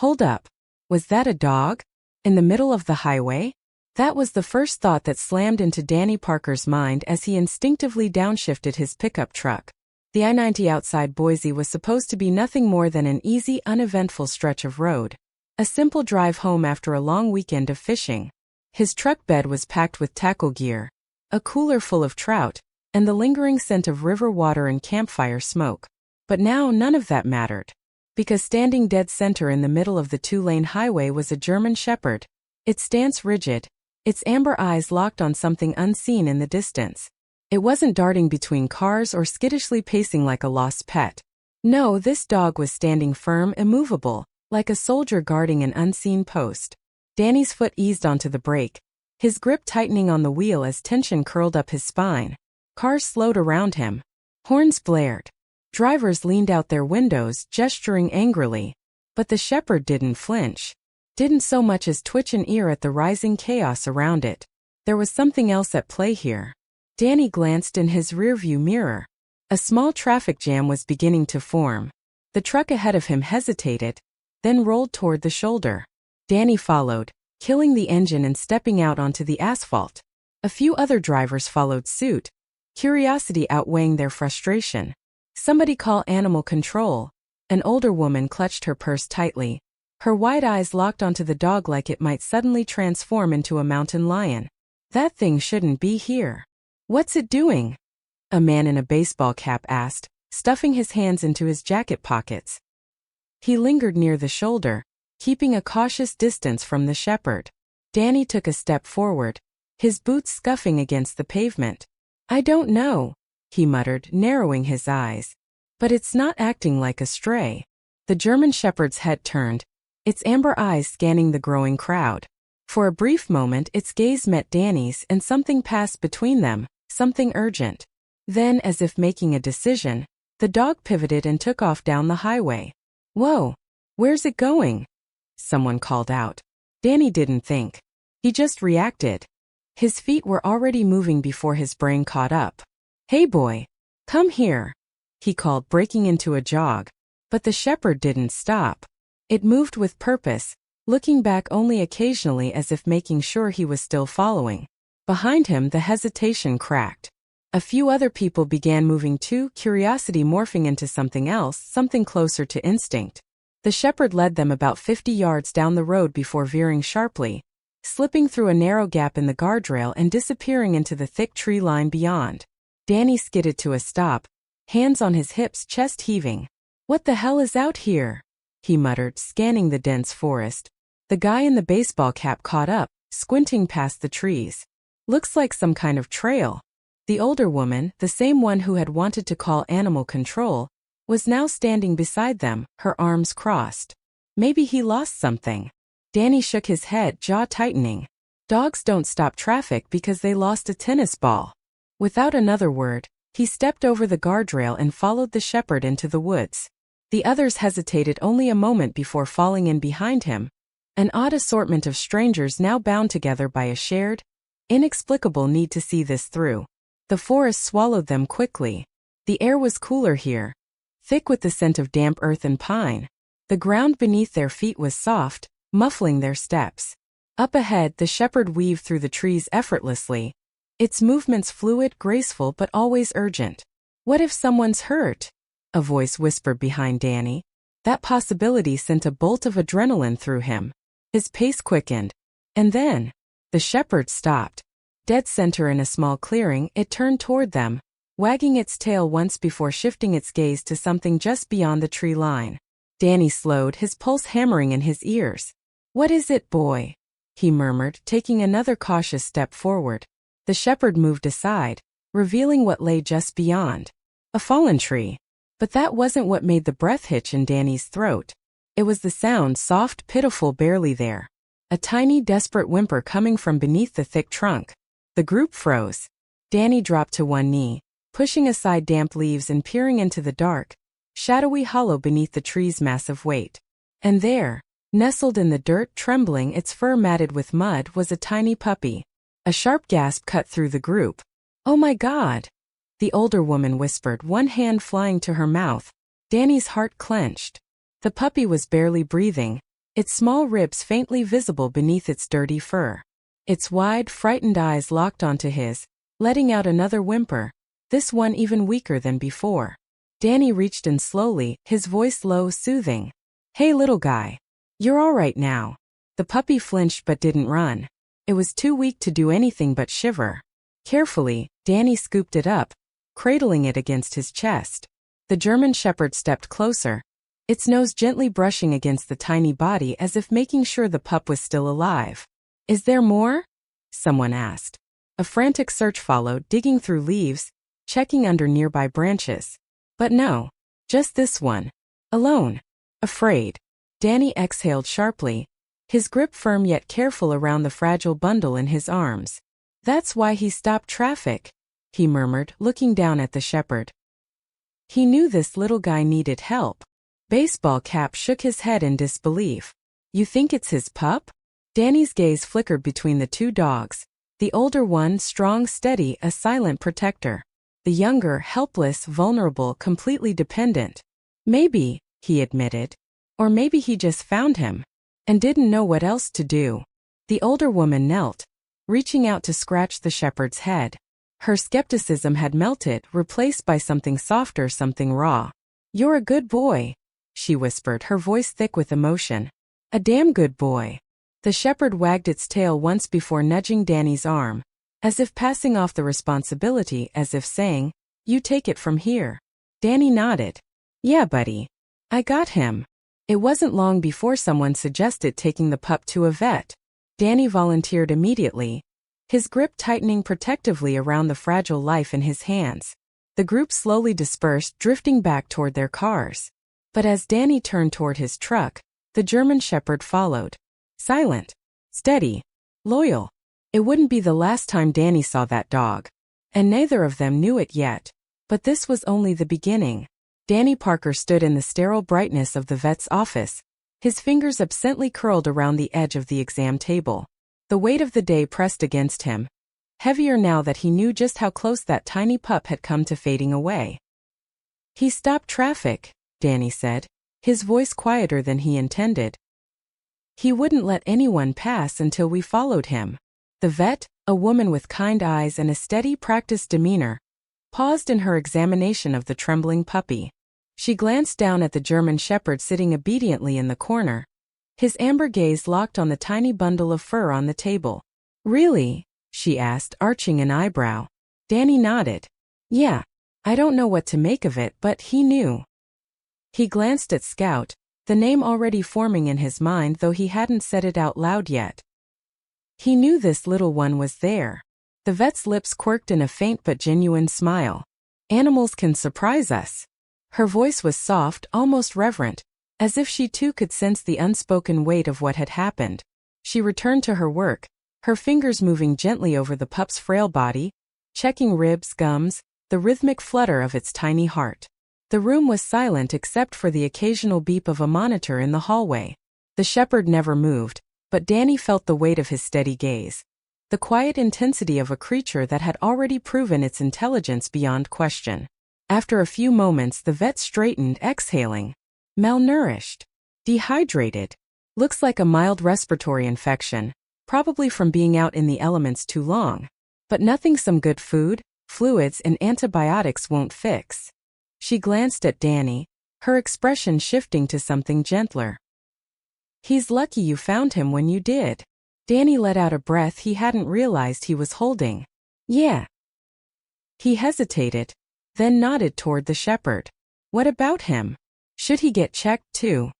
Hold up. Was that a dog? In the middle of the highway? That was the first thought that slammed into Danny Parker's mind as he instinctively downshifted his pickup truck. The I-90 outside Boise was supposed to be nothing more than an easy, uneventful stretch of road. A simple drive home after a long weekend of fishing. His truck bed was packed with tackle gear, a cooler full of trout, and the lingering scent of river water and campfire smoke. But now none of that mattered. Because standing dead center in the middle of the two-lane highway was a German shepherd, its stance rigid, its amber eyes locked on something unseen in the distance. It wasn't darting between cars or skittishly pacing like a lost pet. No, this dog was standing firm, immovable, like a soldier guarding an unseen post. Danny's foot eased onto the brake, his grip tightening on the wheel as tension curled up his spine. Cars slowed around him. Horns blared. Drivers leaned out their windows, gesturing angrily. But the shepherd didn't flinch. Didn't so much as twitch an ear at the rising chaos around it. There was something else at play here. Danny glanced in his rearview mirror. A small traffic jam was beginning to form. The truck ahead of him hesitated, then rolled toward the shoulder. Danny followed, killing the engine and stepping out onto the asphalt. A few other drivers followed suit, curiosity outweighing their frustration. Somebody call animal control. An older woman clutched her purse tightly. Her wide eyes locked onto the dog like it might suddenly transform into a mountain lion. That thing shouldn't be here. What's it doing? A man in a baseball cap asked, stuffing his hands into his jacket pockets. He lingered near the shoulder, keeping a cautious distance from the shepherd. Danny took a step forward, his boots scuffing against the pavement. I don't know, he muttered, narrowing his eyes. But it's not acting like a stray. The German shepherd's head turned, its amber eyes scanning the growing crowd. For a brief moment its gaze met Danny's and something passed between them, something urgent. Then, as if making a decision, the dog pivoted and took off down the highway. Whoa! Where's it going? Someone called out. Danny didn't think. He just reacted. His feet were already moving before his brain caught up. Hey boy! Come here! He called, breaking into a jog. But the shepherd didn't stop. It moved with purpose, looking back only occasionally as if making sure he was still following. Behind him the hesitation cracked. A few other people began moving too, curiosity morphing into something else, something closer to instinct. The shepherd led them about 50 yards down the road before veering sharply, slipping through a narrow gap in the guardrail and disappearing into the thick tree line beyond. Danny skidded to a stop, hands on his hips, chest heaving. What the hell is out here? He muttered, scanning the dense forest. The guy in the baseball cap caught up, squinting past the trees. Looks like some kind of trail. The older woman, the same one who had wanted to call animal control, was now standing beside them, her arms crossed. Maybe he lost something. Danny shook his head, jaw tightening. Dogs don't stop traffic because they lost a tennis ball. Without another word, he stepped over the guardrail and followed the shepherd into the woods. The others hesitated only a moment before falling in behind him, an odd assortment of strangers now bound together by a shared, inexplicable need to see this through. The forest swallowed them quickly. The air was cooler here, thick with the scent of damp earth and pine. The ground beneath their feet was soft, muffling their steps. Up ahead, the shepherd weaved through the trees effortlessly, its movements fluid, graceful, but always urgent. What if someone's hurt? A voice whispered behind Danny. That possibility sent a bolt of adrenaline through him. His pace quickened. And then, the shepherd stopped. Dead center in a small clearing, it turned toward them, wagging its tail once before shifting its gaze to something just beyond the tree line. Danny slowed, his pulse hammering in his ears. What is it, boy? He murmured, taking another cautious step forward. The shepherd moved aside, revealing what lay just beyond. A fallen tree. But that wasn't what made the breath hitch in Danny's throat. It was the sound, soft, pitiful, barely there. A tiny, desperate whimper coming from beneath the thick trunk. The group froze. Danny dropped to one knee, pushing aside damp leaves and peering into the dark, shadowy hollow beneath the tree's massive weight. And there, nestled in the dirt, trembling, its fur matted with mud, was a tiny puppy. A sharp gasp cut through the group. Oh my God! The older woman whispered, one hand flying to her mouth. Danny's heart clenched. The puppy was barely breathing, its small ribs faintly visible beneath its dirty fur. Its wide, frightened eyes locked onto his, letting out another whimper, this one even weaker than before. Danny reached in slowly, his voice low, soothing. "Hey little guy. You're all right now." The puppy flinched but didn't run. It was too weak to do anything but shiver. Carefully, Danny scooped it up, cradling it against his chest. The German Shepherd stepped closer, its nose gently brushing against the tiny body as if making sure the pup was still alive. "Is there more?" someone asked. A frantic search followed, digging through leaves, checking under nearby branches. But no, just this one. Alone. Afraid. Danny exhaled sharply, his grip firm yet careful around the fragile bundle in his arms. "That's why he stopped traffic," he murmured, looking down at the shepherd. He knew this little guy needed help. Baseball Cap shook his head in disbelief. "You think it's his pup?" Danny's gaze flickered between the two dogs. The older one, strong, steady, a silent protector. The younger, helpless, vulnerable, completely dependent. "Maybe," he admitted. "Or maybe he just found him and didn't know what else to do." The older woman knelt, reaching out to scratch the shepherd's head. Her skepticism had melted, replaced by something softer, something raw. "You're a good boy," she whispered, her voice thick with emotion. "A damn good boy." The shepherd wagged its tail once before nudging Danny's arm, as if passing off the responsibility, as if saying, "You take it from here." Danny nodded. "Yeah, buddy. I got him." It wasn't long before someone suggested taking the pup to a vet. Danny volunteered immediately, his grip tightening protectively around the fragile life in his hands. The group slowly dispersed, drifting back toward their cars. But as Danny turned toward his truck, the German Shepherd followed. Silent, steady, loyal. It wouldn't be the last time Danny saw that dog. And neither of them knew it yet. But this was only the beginning. Danny Parker stood in the sterile brightness of the vet's office, his fingers absently curled around the edge of the exam table. The weight of the day pressed against him, heavier now that he knew just how close that tiny pup had come to fading away. "He stopped traffic," Danny said, his voice quieter than he intended. "He wouldn't let anyone pass until we followed him." The vet, a woman with kind eyes and a steady, practiced demeanor, paused in her examination of the trembling puppy. She glanced down at the German Shepherd sitting obediently in the corner, his amber gaze locked on the tiny bundle of fur on the table. "Really?" she asked, arching an eyebrow. Danny nodded. "Yeah. I don't know what to make of it, but he knew." He glanced at Scout, the name already forming in his mind though he hadn't said it out loud yet. He knew this little one was there. The vet's lips quirked in a faint but genuine smile. "Animals can surprise us." Her voice was soft, almost reverent, as if she too could sense the unspoken weight of what had happened. She returned to her work, her fingers moving gently over the pup's frail body, checking ribs, gums, the rhythmic flutter of its tiny heart. The room was silent except for the occasional beep of a monitor in the hallway. The shepherd never moved, but Danny felt the weight of his steady gaze, the quiet intensity of a creature that had already proven its intelligence beyond question. After a few moments, the vet straightened, exhaling. "Malnourished. Dehydrated. Looks like a mild respiratory infection, probably from being out in the elements too long. But nothing some good food, fluids and antibiotics won't fix." She glanced at Danny, her expression shifting to something gentler. "He's lucky you found him when you did." Danny let out a breath he hadn't realized he was holding. "Yeah." He hesitated, then nodded toward the shepherd. "What about him? Should he get checked too?"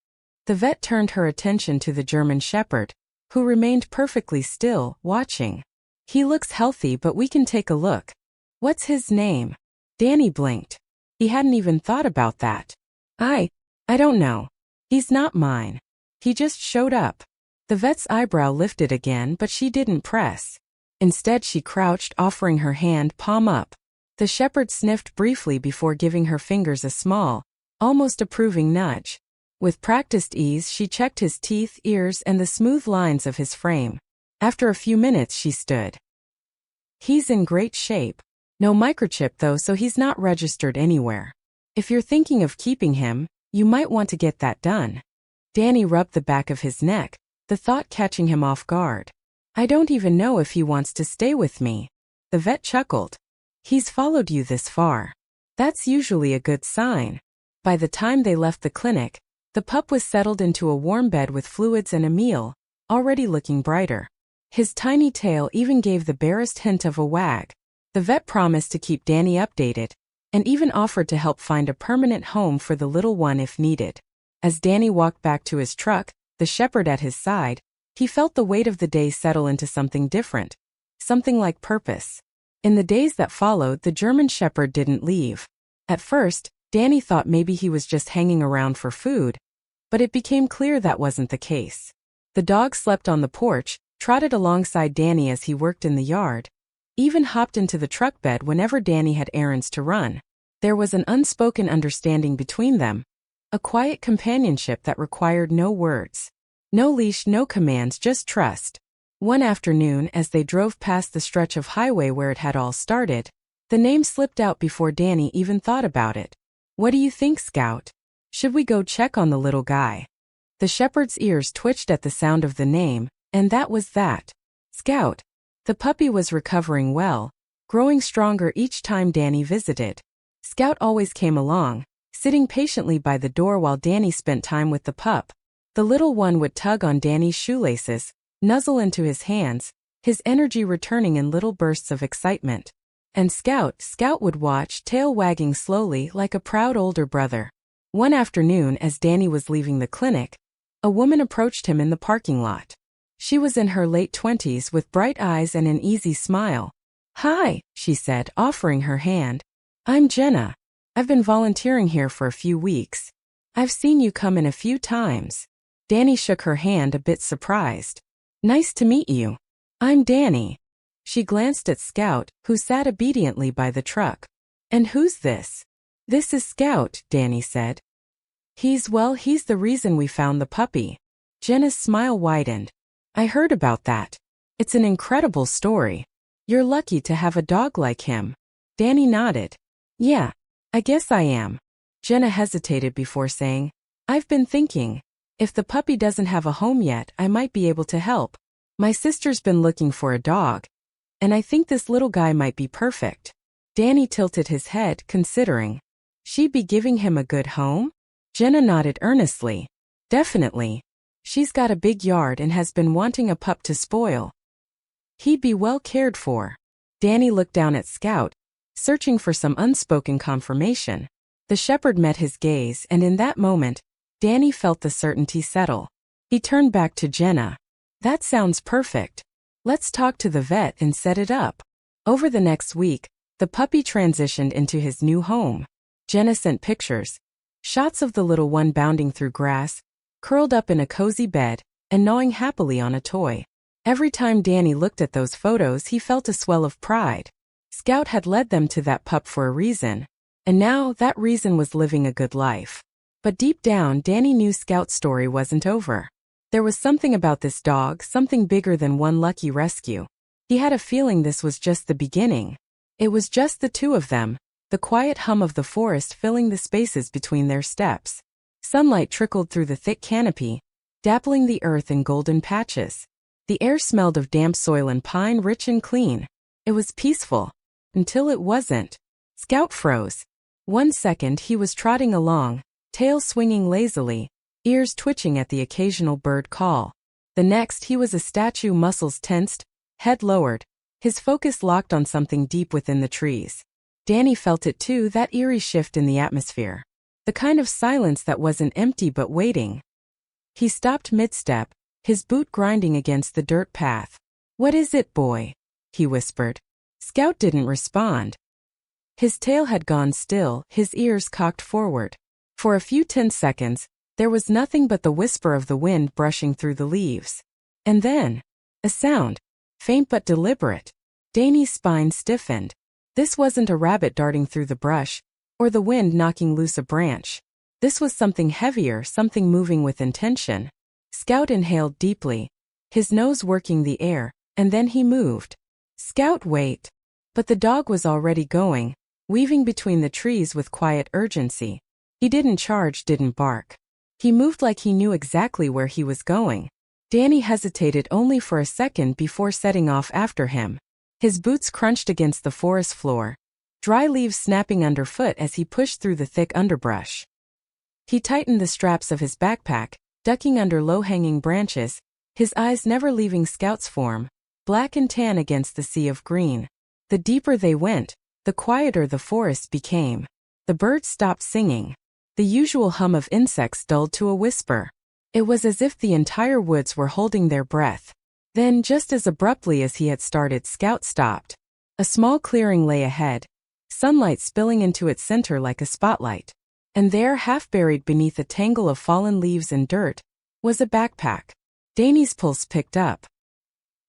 The vet turned her attention to the German Shepherd, who remained perfectly still, watching. "He looks healthy, but we can take a look." "What's his name?" Danny blinked. He hadn't even thought about that. I don't know. He's not mine. He just showed up." The vet's eyebrow lifted again, but she didn't press. Instead she crouched, offering her hand, palm up. The shepherd sniffed briefly before giving her fingers a small, almost approving nudge. With practiced ease she checked his teeth, ears, and the smooth lines of his frame. After a few minutes she stood. "He's in great shape. No microchip though, so he's not registered anywhere. If you're thinking of keeping him, you might want to get that done." Danny rubbed the back of his neck, the thought catching him off guard. I don't even know if he wants to stay with me. The vet chuckled. He's followed you this far. That's usually a good sign. By the time they left the clinic, the pup was settled into a warm bed with fluids and a meal, already looking brighter. His tiny tail even gave the barest hint of a wag. The vet promised to keep Danny updated, and even offered to help find a permanent home for the little one if needed. As Danny walked back to his truck, the shepherd at his side, he felt the weight of the day settle into something different, something like purpose. In the days that followed, the German shepherd didn't leave. At first, Danny thought maybe he was just hanging around for food, but it became clear that wasn't the case. The dog slept on the porch, trotted alongside Danny as he worked in the yard, even hopped into the truck bed whenever Danny had errands to run. There was an unspoken understanding between them, a quiet companionship that required no words. No leash, no commands, just trust. One afternoon, as they drove past the stretch of highway where it had all started, the name slipped out before Danny even thought about it. What do you think, Scout? Should we go check on the little guy? The shepherd's ears twitched at the sound of the name, and that was that. Scout. The puppy was recovering well, growing stronger each time Danny visited. Scout always came along, sitting patiently by the door while Danny spent time with the pup. The little one would tug on Danny's shoelaces, nuzzle into his hands, his energy returning in little bursts of excitement. And Scout would watch, tail wagging slowly like a proud older brother. One afternoon, as Danny was leaving the clinic, a woman approached him in the parking lot. She was in her late 20s with bright eyes and an easy smile. Hi, she said, offering her hand. I'm Jenna. I've been volunteering here for a few weeks. I've seen you come in a few times. Danny shook her hand, a bit surprised. Nice to meet you. I'm Danny. She glanced at Scout, who sat obediently by the truck. And who's this? This is Scout, Danny said. He's the reason we found the puppy. Jenna's smile widened. I heard about that. It's an incredible story. You're lucky to have a dog like him. Danny nodded. Yeah, I guess I am. Jenna hesitated before saying, I've been thinking, if the puppy doesn't have a home yet, I might be able to help. My sister's been looking for a dog, and I think this little guy might be perfect. Danny tilted his head, considering. She'd be giving him a good home? Jenna nodded earnestly. Definitely. She's got a big yard and has been wanting a pup to spoil. He'd be well cared for. Danny looked down at Scout, searching for some unspoken confirmation. The shepherd met his gaze, and in that moment, Danny felt the certainty settle. He turned back to Jenna. That sounds perfect. Let's talk to the vet and set it up. Over the next week, the puppy transitioned into his new home. Jenna sent pictures, shots of the little one bounding through grass, curled up in a cozy bed, and gnawing happily on a toy. Every time Danny looked at those photos, he felt a swell of pride. Scout had led them to that pup for a reason, and now that reason was living a good life. But deep down, Danny knew Scout's story wasn't over. There was something about this dog, something bigger than one lucky rescue. He had a feeling this was just the beginning. It was just the two of them, the quiet hum of the forest filling the spaces between their steps. Sunlight trickled through the thick canopy, dappling the earth in golden patches. The air smelled of damp soil and pine, rich and clean. It was peaceful. Until it wasn't. Scout froze. 1 second he was trotting along, tail swinging lazily, ears twitching at the occasional bird call. The next he was a statue, muscles tensed, head lowered, his focus locked on something deep within the trees. Danny felt it too, that eerie shift in the atmosphere. The kind of silence that wasn't empty but waiting. He stopped mid-step, his boot grinding against the dirt path. What is it, boy? He whispered. Scout didn't respond. His tail had gone still, his ears cocked forward. For a few tense seconds, there was nothing but the whisper of the wind brushing through the leaves. And then, a sound, faint but deliberate. Danny's spine stiffened. This wasn't a rabbit darting through the brush, or the wind knocking loose a branch. This was something heavier, something moving with intention. Scout inhaled deeply, his nose working the air, and then he moved. Scout, wait. But the dog was already going, weaving between the trees with quiet urgency. He didn't charge, didn't bark. He moved like he knew exactly where he was going. Danny hesitated only for a second before setting off after him. His boots crunched against the forest floor, dry leaves snapping underfoot as he pushed through the thick underbrush. He tightened the straps of his backpack, ducking under low-hanging branches, his eyes never leaving Scout's form, black and tan against the sea of green. The deeper they went, the quieter the forest became. The birds stopped singing. The usual hum of insects dulled to a whisper. It was as if the entire woods were holding their breath. Then, just as abruptly as he had started, Scout stopped. A small clearing lay ahead, sunlight spilling into its center like a spotlight. And there, half buried beneath a tangle of fallen leaves and dirt, was a backpack. Danny's pulse picked up.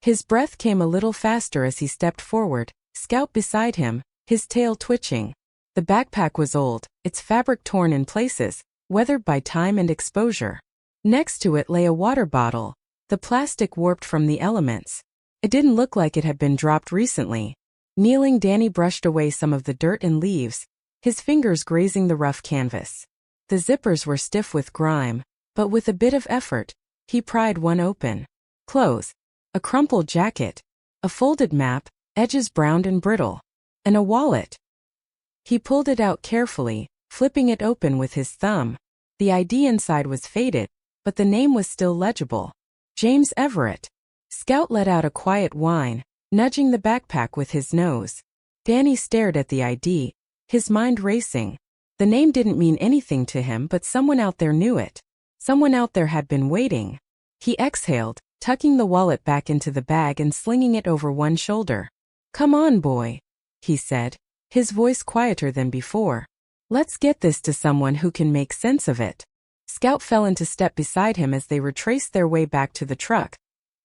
His breath came a little faster as he stepped forward, Scout beside him, his tail twitching. The backpack was old, its fabric torn in places, weathered by time and exposure. Next to it lay a water bottle, the plastic warped from the elements. It didn't look like it had been dropped recently. Kneeling, Danny brushed away some of the dirt and leaves, his fingers grazing the rough canvas. The zippers were stiff with grime, but with a bit of effort, he pried one open. Clothes, a crumpled jacket, a folded map, edges browned and brittle, and a wallet. He pulled it out carefully, flipping it open with his thumb. The ID inside was faded, but the name was still legible. James Everett. Scout let out a quiet whine, nudging the backpack with his nose. Danny stared at the ID, his mind racing. The name didn't mean anything to him, but someone out there knew it. Someone out there had been waiting. He exhaled, tucking the wallet back into the bag and slinging it over one shoulder. "Come on, boy," he said, his voice quieter than before. "Let's get this to someone who can make sense of it." Scout fell into step beside him as they retraced their way back to the truck,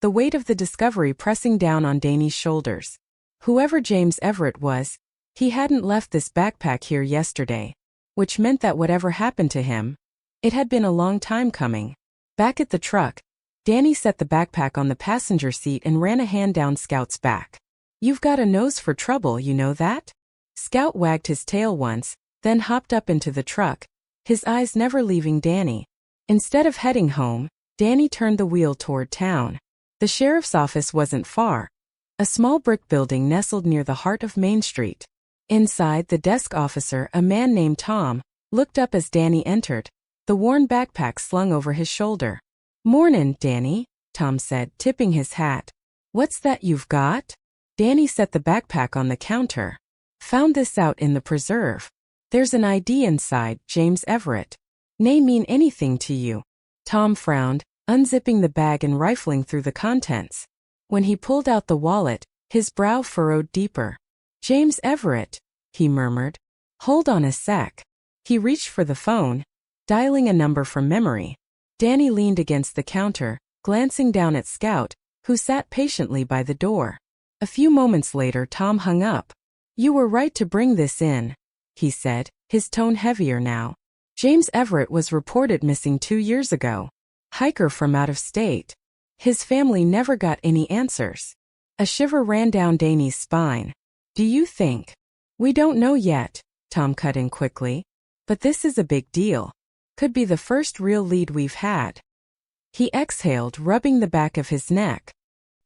the weight of the discovery pressing down on Danny's shoulders. Whoever James Everett was, he hadn't left this backpack here yesterday, which meant that whatever happened to him, it had been a long time coming. Back at the truck, Danny set the backpack on the passenger seat and ran a hand down Scout's back. "You've got a nose for trouble, you know that?" Scout wagged his tail once, then hopped up into the truck, his eyes never leaving Danny. Instead of heading home, Danny turned the wheel toward town. The sheriff's office wasn't far, a small brick building nestled near the heart of Main Street. Inside, the desk officer, a man named Tom, looked up as Danny entered, the worn backpack slung over his shoulder. "Mornin', Danny," Tom said, tipping his hat. "What's that you've got?" Danny set the backpack on the counter. "Found this out in the preserve. There's an ID inside, James Everett. Name mean anything to you?" Tom frowned, unzipping the bag and rifling through the contents. When he pulled out the wallet, his brow furrowed deeper. "James Everett," he murmured. "Hold on a sec." He reached for the phone, dialing a number from memory. Danny leaned against the counter, glancing down at Scout, who sat patiently by the door. A few moments later, Tom hung up. "You were right to bring this in," he said, his tone heavier now. "James Everett was reported missing 2 years ago. Hiker from out of state. His family never got any answers." A shiver ran down Danny's spine. "Do you think?" "We don't know yet," Tom cut in quickly. "But this is a big deal. Could be the first real lead we've had." He exhaled, rubbing the back of his neck.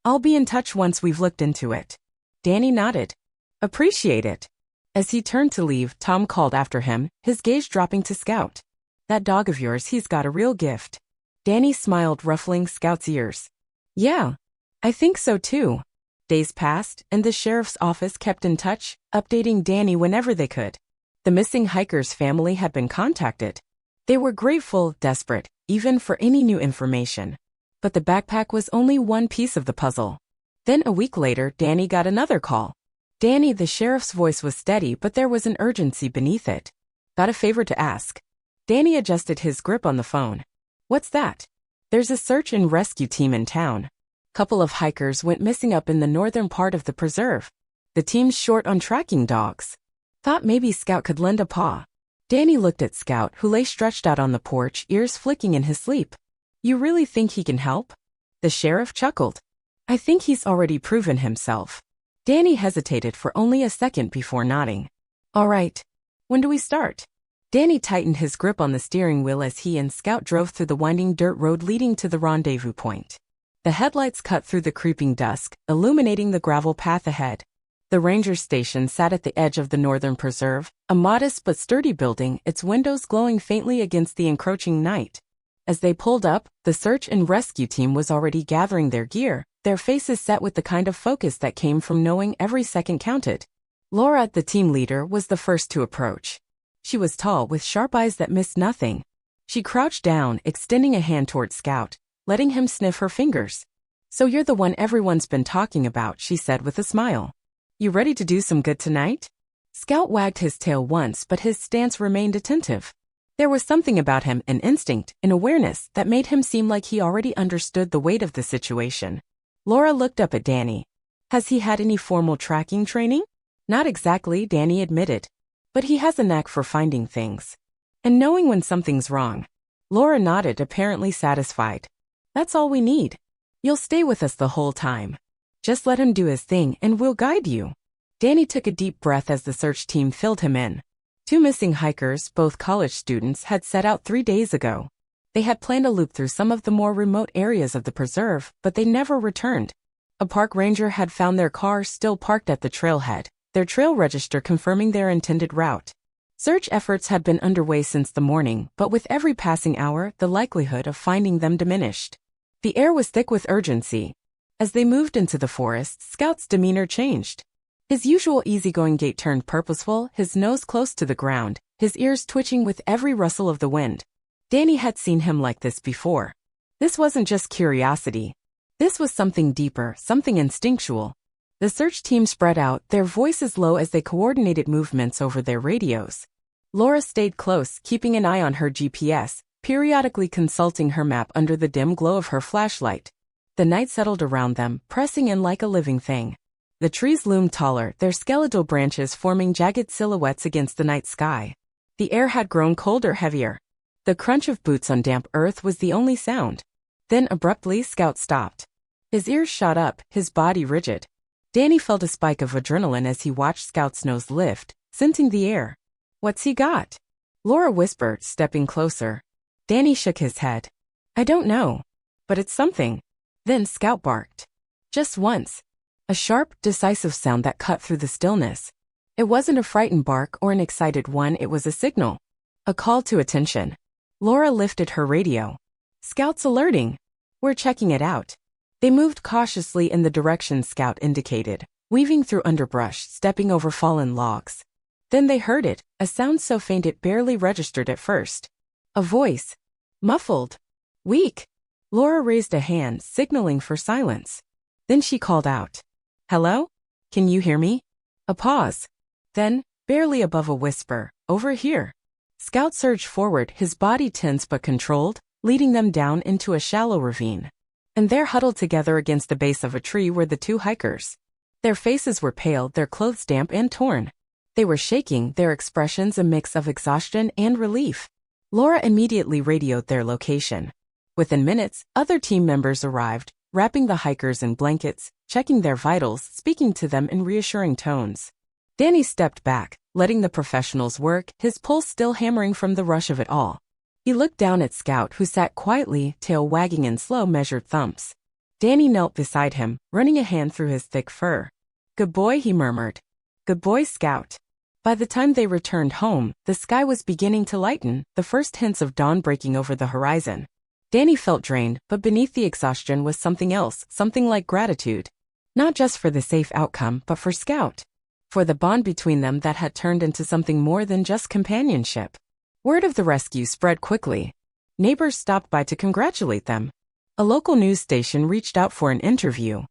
"I'll be in touch once we've looked into it." Danny nodded. "Appreciate it." As he turned to leave, Tom called after him, his gaze dropping to Scout. "That dog of yours, he's got a real gift." Danny smiled, ruffling Scout's ears. "Yeah, I think so too." Days passed, and the sheriff's office kept in touch, updating Danny whenever they could. The missing hiker's family had been contacted. They were grateful, desperate, even for any new information. But the backpack was only one piece of the puzzle. Then a week later, Danny got another call. "Danny," the sheriff's voice was steady, but there was an urgency beneath it. "Got a favor to ask." Danny adjusted his grip on the phone. "What's that?" "There's a search and rescue team in town. Couple of hikers went missing up in the northern part of the preserve. The team's short on tracking dogs. Thought maybe Scout could lend a paw." Danny looked at Scout, who lay stretched out on the porch, ears flicking in his sleep. "You really think he can help?" The sheriff chuckled. "I think he's already proven himself." Danny hesitated for only a second before nodding. "All right. When do we start?" Danny tightened his grip on the steering wheel as he and Scout drove through the winding dirt road leading to the rendezvous point. The headlights cut through the creeping dusk, illuminating the gravel path ahead. The ranger station sat at the edge of the northern preserve, a modest but sturdy building, its windows glowing faintly against the encroaching night. As they pulled up, the search and rescue team was already gathering their gear, their faces set with the kind of focus that came from knowing every second counted. Laura, the team leader, was the first to approach. She was tall, with sharp eyes that missed nothing. She crouched down, extending a hand toward Scout, letting him sniff her fingers. "So you're the one everyone's been talking about," she said with a smile. "You ready to do some good tonight?" Scout wagged his tail once, but his stance remained attentive. There was something about him, an instinct, an awareness, that made him seem like he already understood the weight of the situation. Laura looked up at Danny. "Has he had any formal tracking training?" "Not exactly," Danny admitted. "But he has a knack for finding things. And knowing when something's wrong." Laura nodded, apparently satisfied. "That's all we need. You'll stay with us the whole time. Just let him do his thing and we'll guide you." Danny took a deep breath as the search team filled him in. 2 missing hikers, both college students, had set out 3 days ago. They had planned a loop through some of the more remote areas of the preserve, but they never returned. A park ranger had found their car still parked at the trailhead, their trail register confirming their intended route. Search efforts had been underway since the morning, but with every passing hour, the likelihood of finding them diminished. The air was thick with urgency. As they moved into the forest, Scout's demeanor changed. His usual easygoing gait turned purposeful, his nose close to the ground, his ears twitching with every rustle of the wind. Danny had seen him like this before. This wasn't just curiosity. This was something deeper, something instinctual. The search team spread out, their voices low as they coordinated movements over their radios. Laura stayed close, keeping an eye on her GPS, periodically consulting her map under the dim glow of her flashlight. The night settled around them, pressing in like a living thing. The trees loomed taller, their skeletal branches forming jagged silhouettes against the night sky. The air had grown colder, heavier. The crunch of boots on damp earth was the only sound. Then abruptly, Scout stopped. His ears shot up, his body rigid. Danny felt a spike of adrenaline as he watched Scout's nose lift, scenting the air. "What's he got?" Laura whispered, stepping closer. Danny shook his head. "I don't know. But it's something." Then Scout barked. Just once. A sharp, decisive sound that cut through the stillness. It wasn't a frightened bark or an excited one, it was a signal. A call to attention. Laura lifted her radio. "Scout's alerting. We're checking it out." They moved cautiously in the direction Scout indicated, weaving through underbrush, stepping over fallen logs. Then they heard it, a sound so faint it barely registered at first. A voice. Muffled. Weak. Laura raised a hand, signaling for silence. Then she called out. "Hello? Can you hear me?" A pause. Then, barely above a whisper, "Over here." Scout surged forward, his body tense but controlled, leading them down into a shallow ravine. And there, huddled together against the base of a tree, were the 2 hikers. Their faces were pale, their clothes damp and torn. They were shaking, their expressions a mix of exhaustion and relief. Laura immediately radioed their location. Within minutes, other team members arrived, wrapping the hikers in blankets, checking their vitals, speaking to them in reassuring tones. Danny stepped back, letting the professionals work, his pulse still hammering from the rush of it all. He looked down at Scout, who sat quietly, tail wagging in slow, measured thumps. Danny knelt beside him, running a hand through his thick fur. "Good boy," he murmured. "Good boy, Scout." By the time they returned home, the sky was beginning to lighten, the first hints of dawn breaking over the horizon. Danny felt drained, but beneath the exhaustion was something else, something like gratitude. Not just for the safe outcome, but for Scout. For the bond between them that had turned into something more than just companionship. Word of the rescue spread quickly. Neighbors stopped by to congratulate them. A local news station reached out for an interview.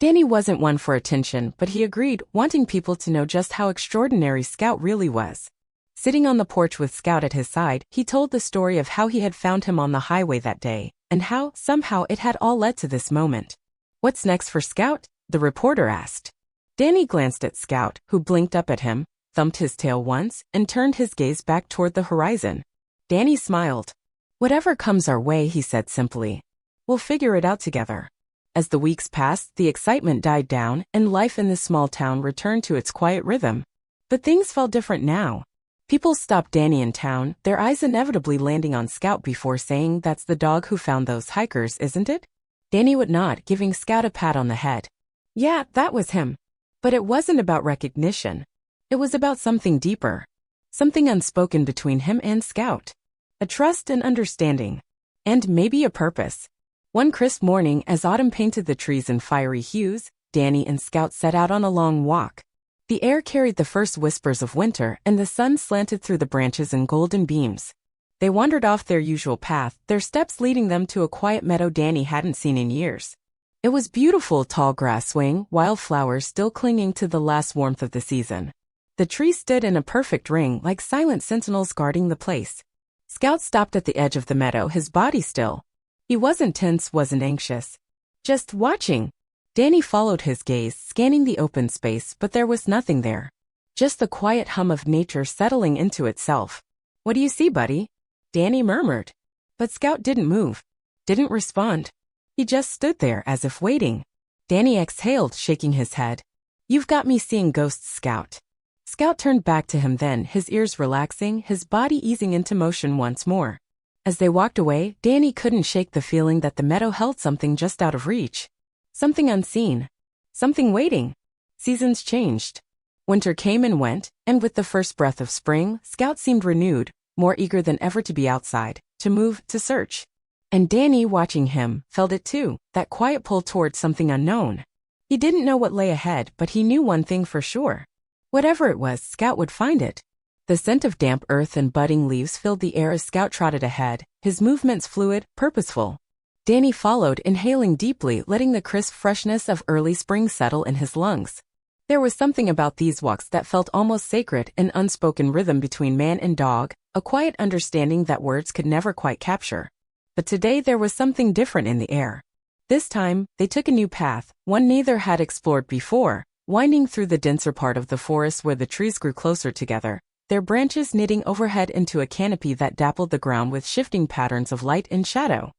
Danny wasn't one for attention, but he agreed, wanting people to know just how extraordinary Scout really was. Sitting on the porch with Scout at his side, he told the story of how he had found him on the highway that day, and how, somehow, it had all led to this moment. "What's next for Scout?" the reporter asked. Danny glanced at Scout, who blinked up at him, thumped his tail once, and turned his gaze back toward the horizon. Danny smiled. "Whatever comes our way," he said simply. "We'll figure it out together." As the weeks passed, the excitement died down, and life in the small town returned to its quiet rhythm. But things felt different now. People stopped Danny in town, their eyes inevitably landing on Scout before saying, "That's the dog who found those hikers, isn't it?" Danny would nod, giving Scout a pat on the head. Yeah, that was him. But it wasn't about recognition. It was about something deeper. Something unspoken between him and Scout. A trust and understanding. And maybe a purpose. One crisp morning, as autumn painted the trees in fiery hues, Danny and Scout set out on a long walk. The air carried the first whispers of winter, and the sun slanted through the branches in golden beams. They wandered off their usual path, their steps leading them to a quiet meadow Danny hadn't seen in years. It was beautiful, tall grass swaying, wildflowers still clinging to the last warmth of the season. The trees stood in a perfect ring, like silent sentinels guarding the place. Scout stopped at the edge of the meadow, his body still. He wasn't tense, wasn't anxious. Just watching. Danny followed his gaze, scanning the open space, but there was nothing there. Just the quiet hum of nature settling into itself. "What do you see, buddy?" Danny murmured. But Scout didn't move. Didn't respond. He just stood there as if waiting. Danny exhaled, shaking his head. "You've got me seeing ghosts, Scout." Scout turned back to him then, his ears relaxing, his body easing into motion once more. As they walked away, Danny couldn't shake the feeling that the meadow held something just out of reach. Something unseen. Something waiting. Seasons changed. Winter came and went, and with the first breath of spring, Scout seemed renewed, more eager than ever to be outside, to move, to search. And Danny, watching him, felt it too, that quiet pull toward something unknown. He didn't know what lay ahead, but he knew one thing for sure. Whatever it was, Scout would find it. The scent of damp earth and budding leaves filled the air as Scout trotted ahead, his movements fluid, purposeful. Danny followed, inhaling deeply, letting the crisp freshness of early spring settle in his lungs. There was something about these walks that felt almost sacred, an unspoken rhythm between man and dog, a quiet understanding that words could never quite capture. But today there was something different in the air. This time, they took a new path, one neither had explored before, winding through the denser part of the forest where the trees grew closer together, their branches knitting overhead into a canopy that dappled the ground with shifting patterns of light and shadow.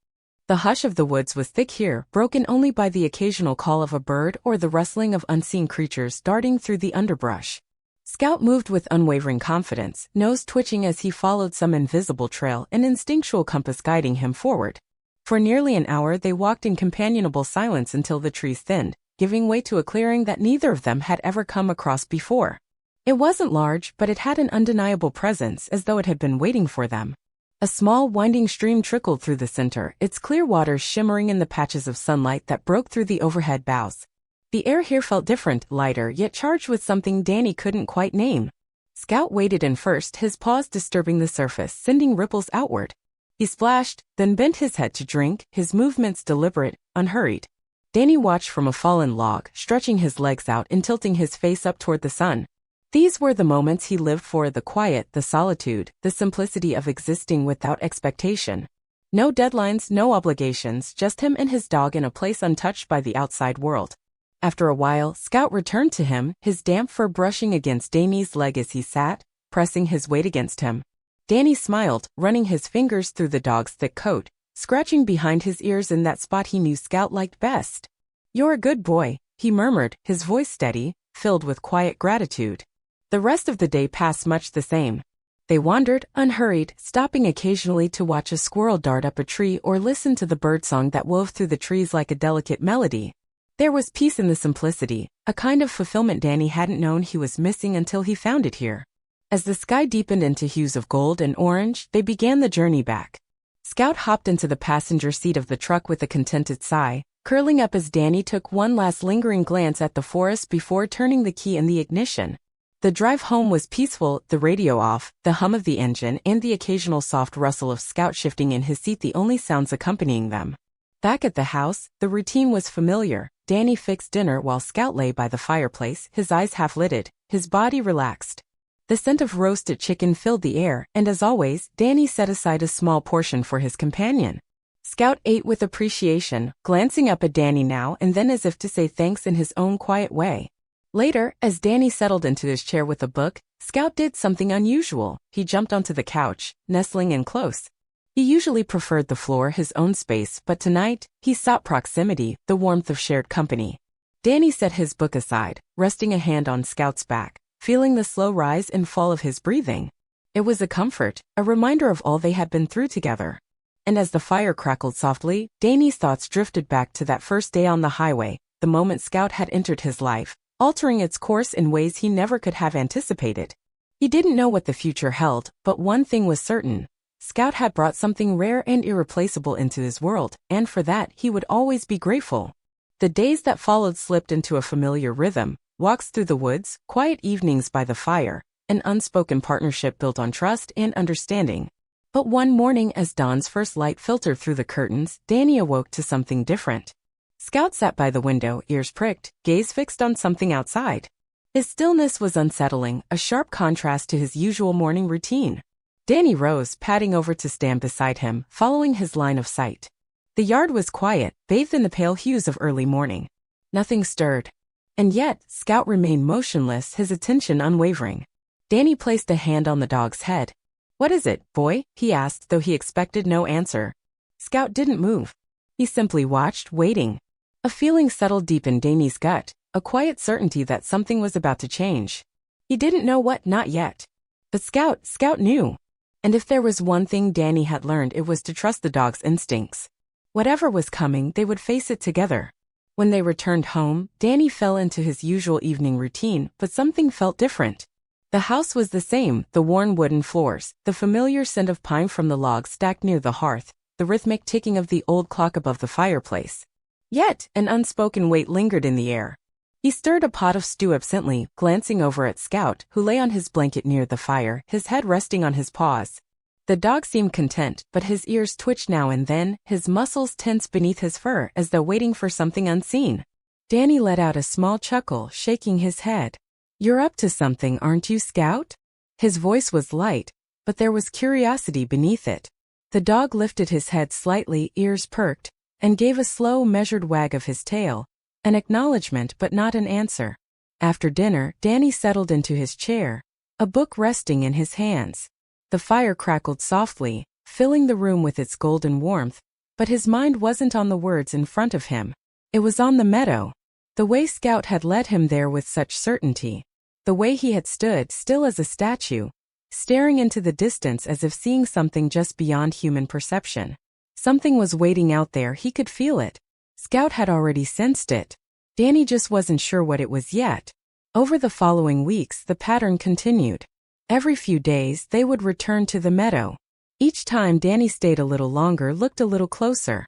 The hush of the woods was thick here, broken only by the occasional call of a bird or the rustling of unseen creatures darting through the underbrush. Scout moved with unwavering confidence, nose twitching as he followed some invisible trail, an instinctual compass guiding him forward. For nearly an hour they walked in companionable silence until the trees thinned, giving way to a clearing that neither of them had ever come across before. It wasn't large, but it had an undeniable presence, as though it had been waiting for them. A small, winding stream trickled through the center, its clear waters shimmering in the patches of sunlight that broke through the overhead boughs. The air here felt different, lighter, yet charged with something Danny couldn't quite name. Scout waded in first, his paws disturbing the surface, sending ripples outward. He splashed, then bent his head to drink, his movements deliberate, unhurried. Danny watched from a fallen log, stretching his legs out and tilting his face up toward the sun. These were the moments he lived for, the quiet, the solitude, the simplicity of existing without expectation. No deadlines, no obligations, just him and his dog in a place untouched by the outside world. After a while, Scout returned to him, his damp fur brushing against Danny's leg as he sat, pressing his weight against him. Danny smiled, running his fingers through the dog's thick coat, scratching behind his ears in that spot he knew Scout liked best. "You're a good boy," he murmured, his voice steady, filled with quiet gratitude. The rest of the day passed much the same. They wandered, unhurried, stopping occasionally to watch a squirrel dart up a tree or listen to the birdsong that wove through the trees like a delicate melody. There was peace in the simplicity, a kind of fulfillment Danny hadn't known he was missing until he found it here. As the sky deepened into hues of gold and orange, they began the journey back. Scout hopped into the passenger seat of the truck with a contented sigh, curling up as Danny took one last lingering glance at the forest before turning the key in the ignition. The drive home was peaceful, the radio off, the hum of the engine and the occasional soft rustle of Scout shifting in his seat the only sounds accompanying them. Back at the house, the routine was familiar. Danny fixed dinner while Scout lay by the fireplace, his eyes half-lidded, his body relaxed. The scent of roasted chicken filled the air, and as always, Danny set aside a small portion for his companion. Scout ate with appreciation, glancing up at Danny now and then as if to say thanks in his own quiet way. Later, as Danny settled into his chair with a book, Scout did something unusual. He jumped onto the couch, nestling in close. He usually preferred the floor, his own space, but tonight, he sought proximity, the warmth of shared company. Danny set his book aside, resting a hand on Scout's back, feeling the slow rise and fall of his breathing. It was a comfort, a reminder of all they had been through together. And as the fire crackled softly, Danny's thoughts drifted back to that first day on the highway, the moment Scout had entered his life, altering its course in ways he never could have anticipated. He didn't know what the future held, but one thing was certain. Scout had brought something rare and irreplaceable into his world, and for that he would always be grateful. The days that followed slipped into a familiar rhythm, walks through the woods, quiet evenings by the fire, an unspoken partnership built on trust and understanding. But one morning as dawn's first light filtered through the curtains, Danny awoke to something different. Scout sat by the window, ears pricked, gaze fixed on something outside. His stillness was unsettling, a sharp contrast to his usual morning routine. Danny rose, padding over to stand beside him, following his line of sight. The yard was quiet, bathed in the pale hues of early morning. Nothing stirred. And yet, Scout remained motionless, his attention unwavering. Danny placed a hand on the dog's head. "What is it, boy?" he asked, though he expected no answer. Scout didn't move. He simply watched, waiting. A feeling settled deep in Danny's gut, a quiet certainty that something was about to change. He didn't know what, not yet. But Scout knew. And if there was one thing Danny had learned, it was to trust the dog's instincts. Whatever was coming, they would face it together. When they returned home, Danny fell into his usual evening routine, but something felt different. The house was the same, the worn wooden floors, the familiar scent of pine from the logs stacked near the hearth, the rhythmic ticking of the old clock above the fireplace. Yet, an unspoken weight lingered in the air. He stirred a pot of stew absently, glancing over at Scout, who lay on his blanket near the fire, his head resting on his paws. The dog seemed content, but his ears twitched now and then, his muscles tense beneath his fur as though waiting for something unseen. Danny let out a small chuckle, shaking his head. "You're up to something, aren't you, Scout?" His voice was light, but there was curiosity beneath it. The dog lifted his head slightly, ears perked, and gave a slow, measured wag of his tail, an acknowledgement but not an answer. After dinner, Danny settled into his chair, a book resting in his hands. The fire crackled softly, filling the room with its golden warmth, but his mind wasn't on the words in front of him. It was on the meadow. The way Scout had led him there with such certainty. The way he had stood still as a statue, staring into the distance as if seeing something just beyond human perception. Something was waiting out there, he could feel it. Scout had already sensed it. Danny just wasn't sure what it was yet. Over the following weeks, the pattern continued. Every few days, they would return to the meadow. Each time Danny stayed a little longer, looked a little closer.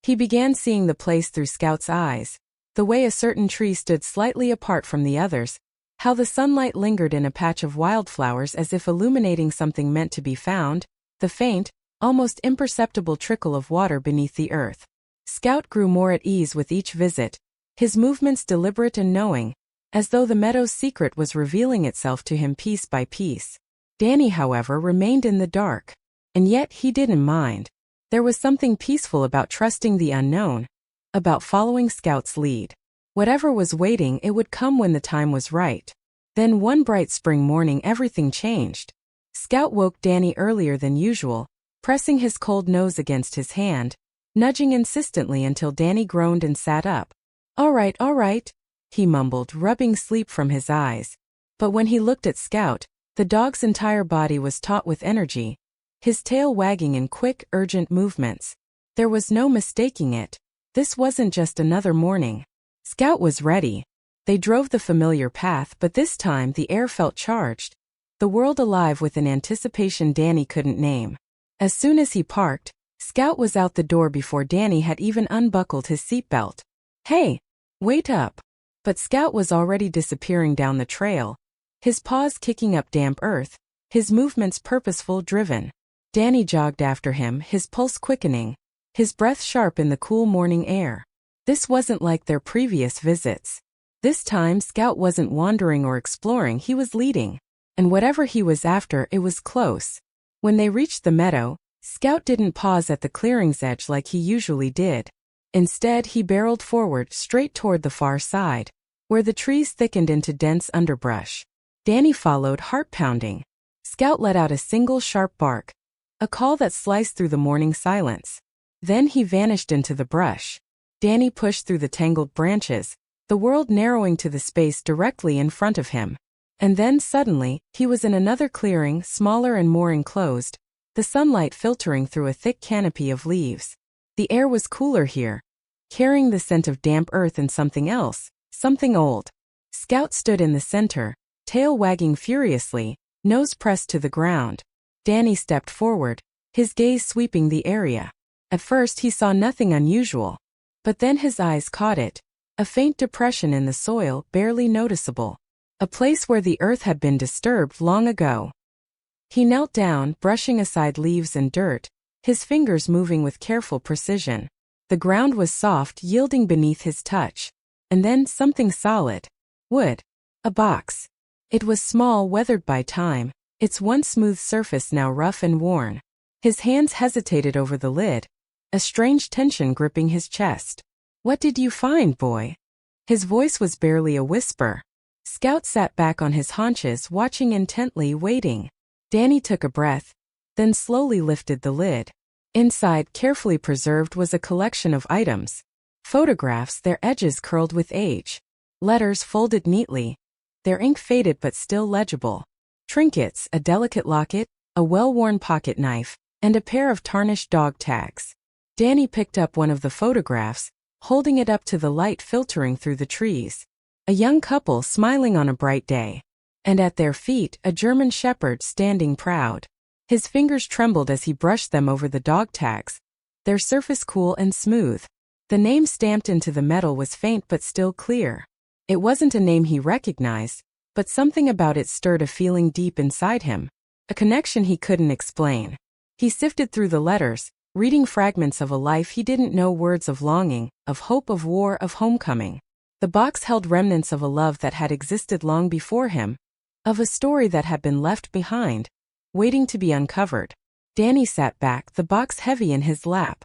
He began seeing the place through Scout's eyes. The way a certain tree stood slightly apart from the others. How the sunlight lingered in a patch of wildflowers as if illuminating something meant to be found. The faint, almost imperceptible trickle of water beneath the earth. Scout grew more at ease with each visit, his movements deliberate and knowing, as though the meadow's secret was revealing itself to him piece by piece. Danny, however, remained in the dark. And yet he didn't mind. There was something peaceful about trusting the unknown, about following Scout's lead. Whatever was waiting, it would come when the time was right. Then one bright spring morning everything changed. Scout woke Danny earlier than usual, pressing his cold nose against his hand, nudging insistently until Danny groaned and sat up. All right, he mumbled, rubbing sleep from his eyes. But when he looked at Scout, the dog's entire body was taut with energy, his tail wagging in quick, urgent movements. There was no mistaking it. This wasn't just another morning. Scout was ready. They drove the familiar path, but this time the air felt charged, the world alive with an anticipation Danny couldn't name. As soon as he parked, Scout was out the door before Danny had even unbuckled his seatbelt. "Hey, wait up." But Scout was already disappearing down the trail, his paws kicking up damp earth, his movements purposeful, driven. Danny jogged after him, his pulse quickening, his breath sharp in the cool morning air. This wasn't like their previous visits. This time Scout wasn't wandering or exploring, he was leading. And whatever he was after, it was close. When they reached the meadow, Scout didn't pause at the clearing's edge like he usually did. Instead, he barreled forward, straight toward the far side, where the trees thickened into dense underbrush. Danny followed, heart pounding. Scout let out a single sharp bark, a call that sliced through the morning silence. Then he vanished into the brush. Danny pushed through the tangled branches, the world narrowing to the space directly in front of him. And then suddenly, he was in another clearing, smaller and more enclosed, the sunlight filtering through a thick canopy of leaves. The air was cooler here, carrying the scent of damp earth and something else, something old. Scout stood in the center, tail wagging furiously, nose pressed to the ground. Danny stepped forward, his gaze sweeping the area. At first he saw nothing unusual, but then his eyes caught it, a faint depression in the soil, barely noticeable. A place where the earth had been disturbed long ago. He knelt down, brushing aside leaves and dirt, his fingers moving with careful precision. The ground was soft, yielding beneath his touch. And then something solid. Wood. A box. It was small, weathered by time, its once smooth surface now rough and worn. His hands hesitated over the lid, a strange tension gripping his chest. "What did you find, boy?" His voice was barely a whisper. Scout sat back on his haunches, watching intently, waiting. Danny took a breath, then slowly lifted the lid. Inside, carefully preserved, was a collection of items. Photographs, their edges curled with age. Letters folded neatly, their ink faded but still legible. Trinkets, a delicate locket, a well-worn pocket knife, and a pair of tarnished dog tags. Danny picked up one of the photographs, holding it up to the light filtering through the trees. A young couple smiling on a bright day. And at their feet, a German shepherd standing proud. His fingers trembled as he brushed them over the dog tags, their surface cool and smooth. The name stamped into the metal was faint but still clear. It wasn't a name he recognized, but something about it stirred a feeling deep inside him, a connection he couldn't explain. He sifted through the letters, reading fragments of a life he didn't know, words of longing, of hope, of war, of homecoming. The box held remnants of a love that had existed long before him, of a story that had been left behind, waiting to be uncovered. Danny sat back, the box heavy in his lap.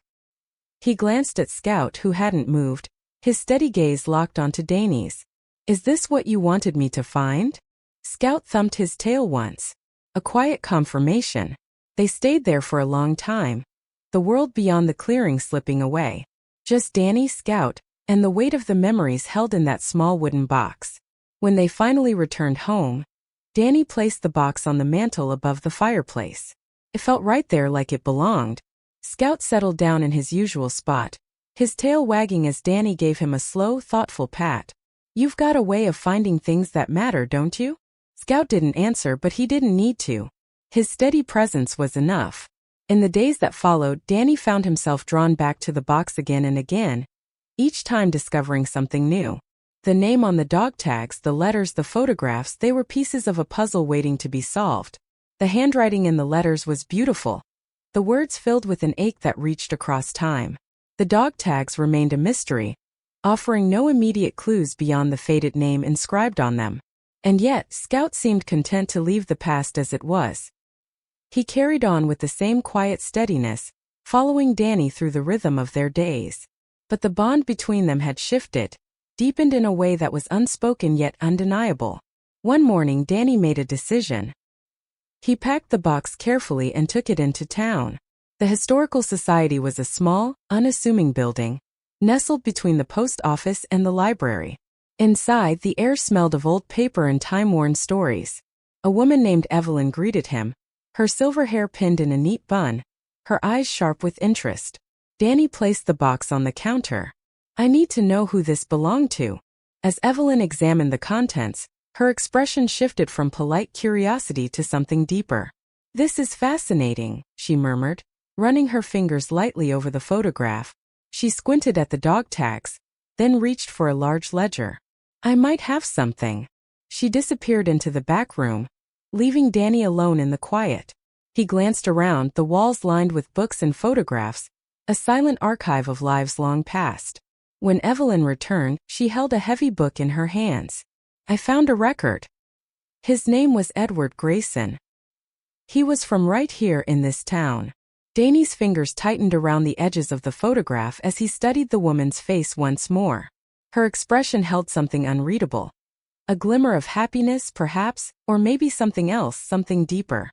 He glanced at Scout, who hadn't moved, his steady gaze locked onto Danny's. "Is this what you wanted me to find?" Scout thumped his tail once. A quiet confirmation. They stayed there for a long time, the world beyond the clearing slipping away. Just Danny, Scout, and the weight of the memories held in that small wooden box. When they finally returned home, Danny placed the box on the mantel above the fireplace. It felt right there, like it belonged. Scout settled down in his usual spot, his tail wagging as Danny gave him a slow, thoughtful pat. "You've got a way of finding things that matter, don't you?" Scout didn't answer, but he didn't need to. His steady presence was enough. In the days that followed, Danny found himself drawn back to the box again and again, each time discovering something new. The name on the dog tags, the letters, the photographs, they were pieces of a puzzle waiting to be solved. The handwriting in the letters was beautiful, the words filled with an ache that reached across time. The dog tags remained a mystery, offering no immediate clues beyond the faded name inscribed on them. And yet, Scout seemed content to leave the past as it was. He carried on with the same quiet steadiness, following Danny through the rhythm of their days. But the bond between them had shifted, deepened in a way that was unspoken yet undeniable. One morning, Danny made a decision. He packed the box carefully and took it into town. The Historical Society was a small, unassuming building, nestled between the post office and the library. Inside, the air smelled of old paper and time-worn stories. A woman named Evelyn greeted him, her silver hair pinned in a neat bun, her eyes sharp with interest. Danny placed the box on the counter. "I need to know who this belonged to." As Evelyn examined the contents, her expression shifted from polite curiosity to something deeper. "This is fascinating," she murmured, running her fingers lightly over the photograph. She squinted at the dog tags, then reached for a large ledger. "I might have something." She disappeared into the back room, leaving Danny alone in the quiet. He glanced around, the walls lined with books and photographs, a silent archive of lives long past. When Evelyn returned, she held a heavy book in her hands. "I found a record." His name was Edward Grayson. He was from right here in this town. Danny's fingers tightened around the edges of the photograph as he studied the woman's face once more. Her expression held something unreadable. A glimmer of happiness, perhaps, or maybe something else, something deeper.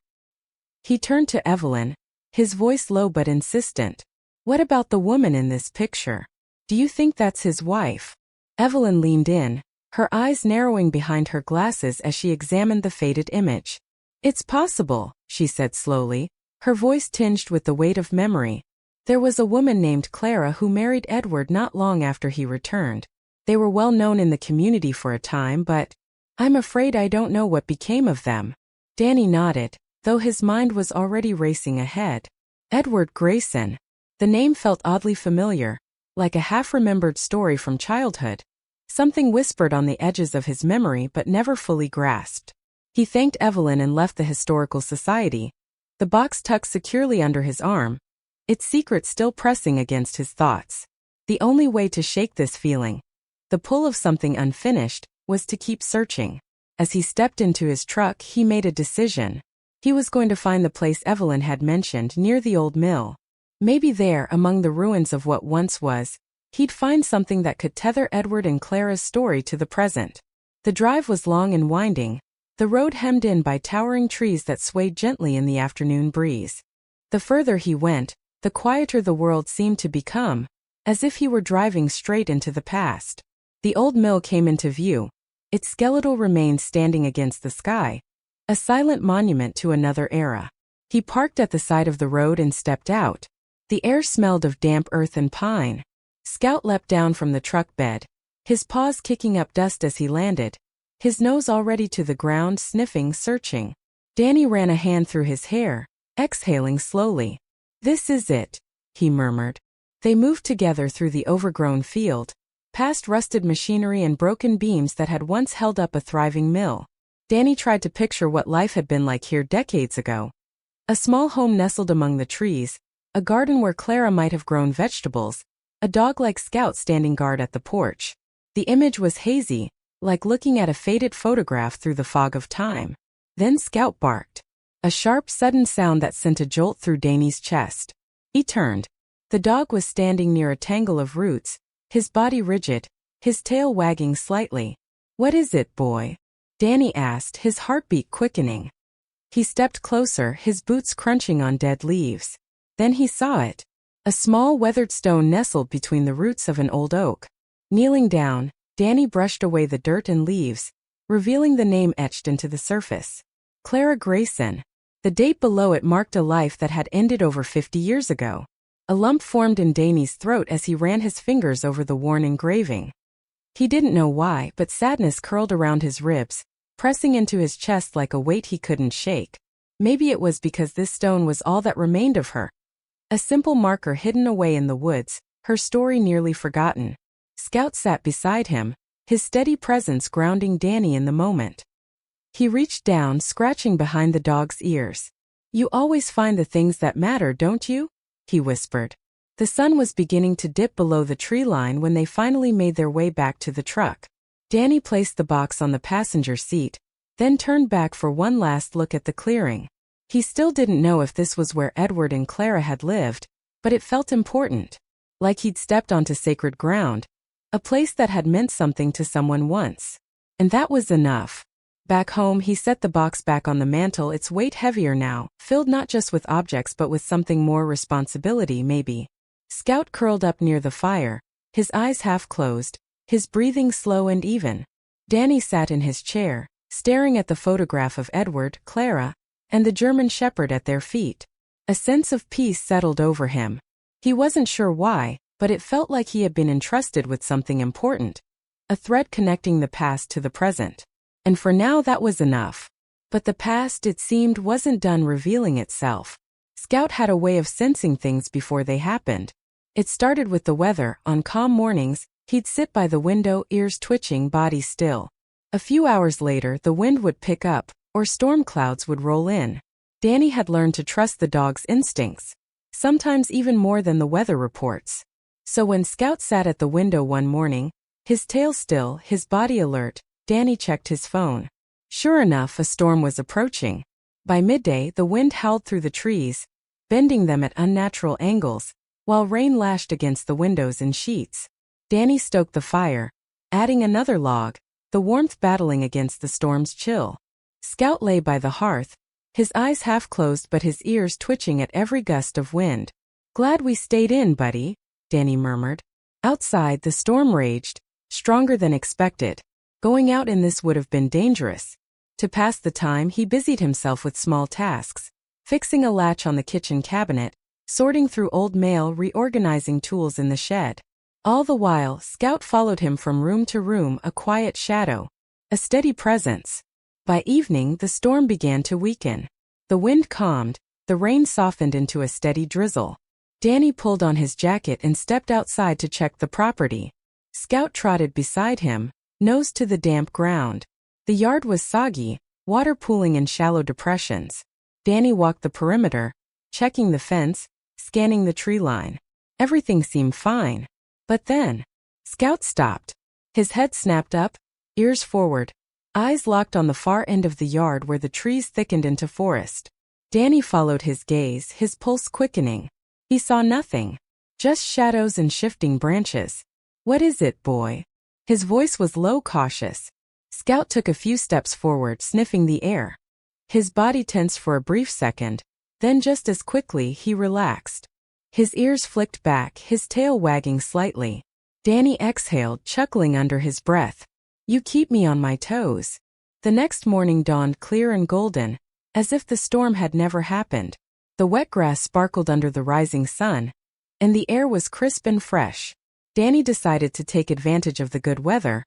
He turned to Evelyn, his voice low but insistent. "What about the woman in this picture? Do you think that's his wife?" Evelyn leaned in, her eyes narrowing behind her glasses as she examined the faded image. "It's possible," she said slowly, her voice tinged with the weight of memory. "There was a woman named Clara who married Edward not long after he returned. They were well known in the community for a time, but I'm afraid I don't know what became of them." Danny nodded, though his mind was already racing ahead. Edward Grayson. The name felt oddly familiar, like a half-remembered story from childhood. Something whispered on the edges of his memory but never fully grasped. He thanked Evelyn and left the Historical Society, the box tucked securely under his arm, its secret still pressing against his thoughts. The only way to shake this feeling, the pull of something unfinished, was to keep searching. As he stepped into his truck, he made a decision. He was going to find the place Evelyn had mentioned near the old mill. Maybe there, among the ruins of what once was, he'd find something that could tether Edward and Clara's story to the present. The drive was long and winding, the road hemmed in by towering trees that swayed gently in the afternoon breeze. The further he went, the quieter the world seemed to become, as if he were driving straight into the past. The old mill came into view, its skeletal remains standing against the sky, a silent monument to another era. He parked at the side of the road and stepped out. The air smelled of damp earth and pine. Scout leapt down from the truck bed, his paws kicking up dust as he landed, his nose already to the ground, sniffing, searching. Danny ran a hand through his hair, exhaling slowly. "This is it," he murmured. They moved together through the overgrown field, past rusted machinery and broken beams that had once held up a thriving mill. Danny tried to picture what life had been like here decades ago. A small home nestled among the trees, a garden where Clara might have grown vegetables, a dog like Scout standing guard at the porch. The image was hazy, like looking at a faded photograph through the fog of time. Then Scout barked. A sharp, sudden sound that sent a jolt through Danny's chest. He turned. The dog was standing near a tangle of roots, his body rigid, his tail wagging slightly. "What is it, boy?" Danny asked, his heartbeat quickening. He stepped closer, his boots crunching on dead leaves. Then he saw it. A small weathered stone nestled between the roots of an old oak. Kneeling down, Danny brushed away the dirt and leaves, revealing the name etched into the surface. Clara Grayson. The date below it marked a life that had ended over 50 years ago. A lump formed in Danny's throat as he ran his fingers over the worn engraving. He didn't know why, but sadness curled around his ribs, pressing into his chest like a weight he couldn't shake. Maybe it was because this stone was all that remained of her. A simple marker hidden away in the woods, her story nearly forgotten. Scout sat beside him, his steady presence grounding Danny in the moment. He reached down, scratching behind the dog's ears. "You always find the things that matter, don't you?" he whispered. The sun was beginning to dip below the tree line when they finally made their way back to the truck. Danny placed the box on the passenger seat, then turned back for one last look at the clearing. He still didn't know if this was where Edward and Clara had lived, but it felt important. Like he'd stepped onto sacred ground, a place that had meant something to someone once. And that was enough. Back home, he set the box back on the mantel, its weight heavier now, filled not just with objects but with something more, responsibility maybe. Scout curled up near the fire, his eyes half closed, his breathing slow and even. Danny sat in his chair, staring at the photograph of Edward, Clara, and the German shepherd at their feet. A sense of peace settled over him. He wasn't sure why, but it felt like he had been entrusted with something important. A thread connecting the past to the present. And for now that was enough. But the past, it seemed, wasn't done revealing itself. Scout had a way of sensing things before they happened. It started with the weather. On calm mornings, he'd sit by the window, ears twitching, body still. A few hours later, the wind would pick up, or storm clouds would roll in. Danny had learned to trust the dog's instincts, sometimes even more than the weather reports. So when Scout sat at the window one morning, his tail still, his body alert, Danny checked his phone. Sure enough, a storm was approaching. By midday, the wind howled through the trees, bending them at unnatural angles, while rain lashed against the windows in sheets. Danny stoked the fire, adding another log, the warmth battling against the storm's chill. Scout lay by the hearth, his eyes half closed but his ears twitching at every gust of wind. "Glad we stayed in, buddy," Danny murmured. Outside, the storm raged, stronger than expected. Going out in this would have been dangerous. To pass the time, he busied himself with small tasks, fixing a latch on the kitchen cabinet, sorting through old mail, reorganizing tools in the shed. All the while, Scout followed him from room to room, a quiet shadow, a steady presence. By evening, the storm began to weaken. The wind calmed, the rain softened into a steady drizzle. Danny pulled on his jacket and stepped outside to check the property. Scout trotted beside him, nose to the damp ground. The yard was soggy, water pooling in shallow depressions. Danny walked the perimeter, checking the fence, scanning the tree line. Everything seemed fine. But then, Scout stopped. His head snapped up, ears forward, eyes locked on the far end of the yard where the trees thickened into forest. Danny followed his gaze, his pulse quickening. He saw nothing, just shadows and shifting branches. "What is it, boy?" His voice was low, cautious. Scout took a few steps forward, sniffing the air. His body tensed for a brief second, then just as quickly he relaxed. His ears flicked back, his tail wagging slightly. Danny exhaled, chuckling under his breath. "You keep me on my toes." The next morning dawned clear and golden, as if the storm had never happened. The wet grass sparkled under the rising sun, and the air was crisp and fresh. Danny decided to take advantage of the good weather,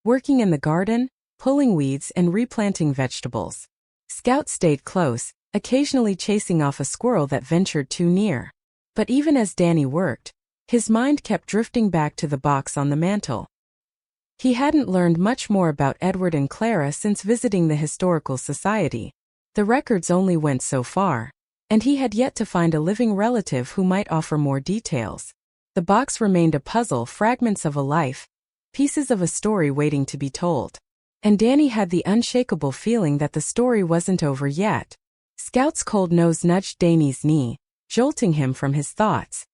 working in the garden, pulling weeds and replanting vegetables. Scout stayed close, occasionally chasing off a squirrel that ventured too near. But even as Danny worked, his mind kept drifting back to the box on the mantel. He hadn't learned much more about Edward and Clara since visiting the Historical Society. The records only went so far, and he had yet to find a living relative who might offer more details. The box remained a puzzle, fragments of a life, pieces of a story waiting to be told. And Danny had the unshakable feeling that the story wasn't over yet. Scout's cold nose nudged Danny's knee, jolting him from his thoughts.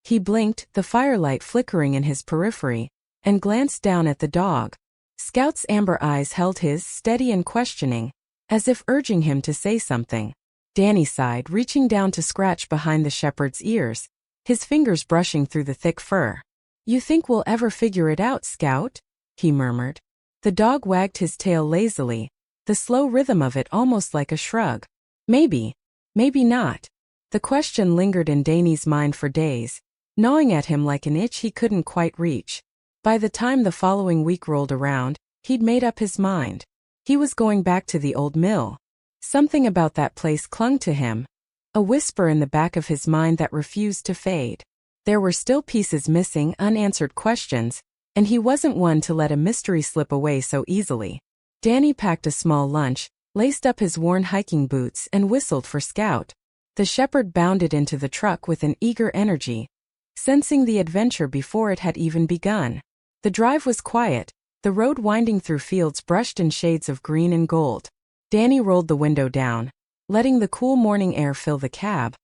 He blinked, the firelight flickering in his periphery, and glanced down at the dog. Scout's amber eyes held his, steady and questioning, as if urging him to say something. Danny sighed, reaching down to scratch behind the shepherd's ears, his fingers brushing through the thick fur. "You think we'll ever figure it out, Scout?" he murmured. The dog wagged his tail lazily, the slow rhythm of it almost like a shrug. Maybe, maybe not. The question lingered in Danny's mind for days, gnawing at him like an itch he couldn't quite reach. By the time the following week rolled around, he'd made up his mind. He was going back to the old mill. Something about that place clung to him, a whisper in the back of his mind that refused to fade. There were still pieces missing, unanswered questions, and he wasn't one to let a mystery slip away so easily. Danny packed a small lunch, laced up his worn hiking boots, and whistled for Scout. The shepherd bounded into the truck with an eager energy, sensing the adventure before it had even begun. The drive was quiet, the road winding through fields brushed in shades of green and gold. Danny rolled the window down, letting the cool morning air fill the cab,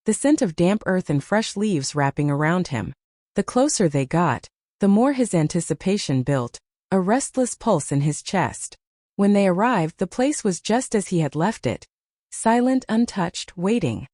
the scent of damp earth and fresh leaves wrapping around him. The closer they got, the more his anticipation built, a restless pulse in his chest. When they arrived, the place was just as he had left it, silent, untouched, waiting.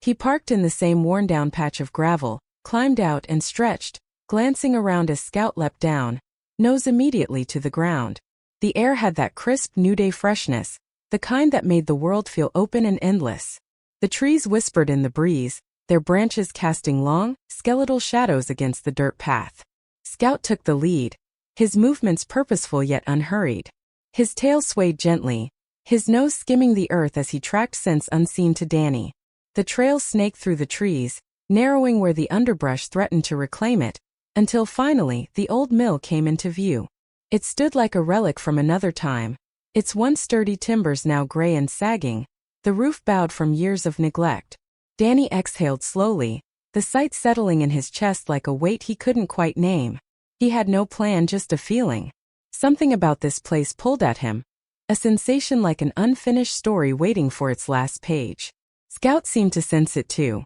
He parked in the same worn-down patch of gravel, climbed out and stretched, glancing around as Scout leapt down, nose immediately to the ground. The air had that crisp, new-day freshness, the kind that made the world feel open and endless. The trees whispered in the breeze, their branches casting long, skeletal shadows against the dirt path. Scout took the lead, his movements purposeful yet unhurried. His tail swayed gently, his nose skimming the earth as he tracked scents unseen to Danny. The trail snaked through the trees, narrowing where the underbrush threatened to reclaim it, until finally the old mill came into view. It stood like a relic from another time, its once sturdy timbers now gray and sagging, the roof bowed from years of neglect. Danny exhaled slowly, the sight settling in his chest like a weight he couldn't quite name. He had no plan, just a feeling. Something about this place pulled at him, a sensation like an unfinished story waiting for its last page. Scout seemed to sense it too.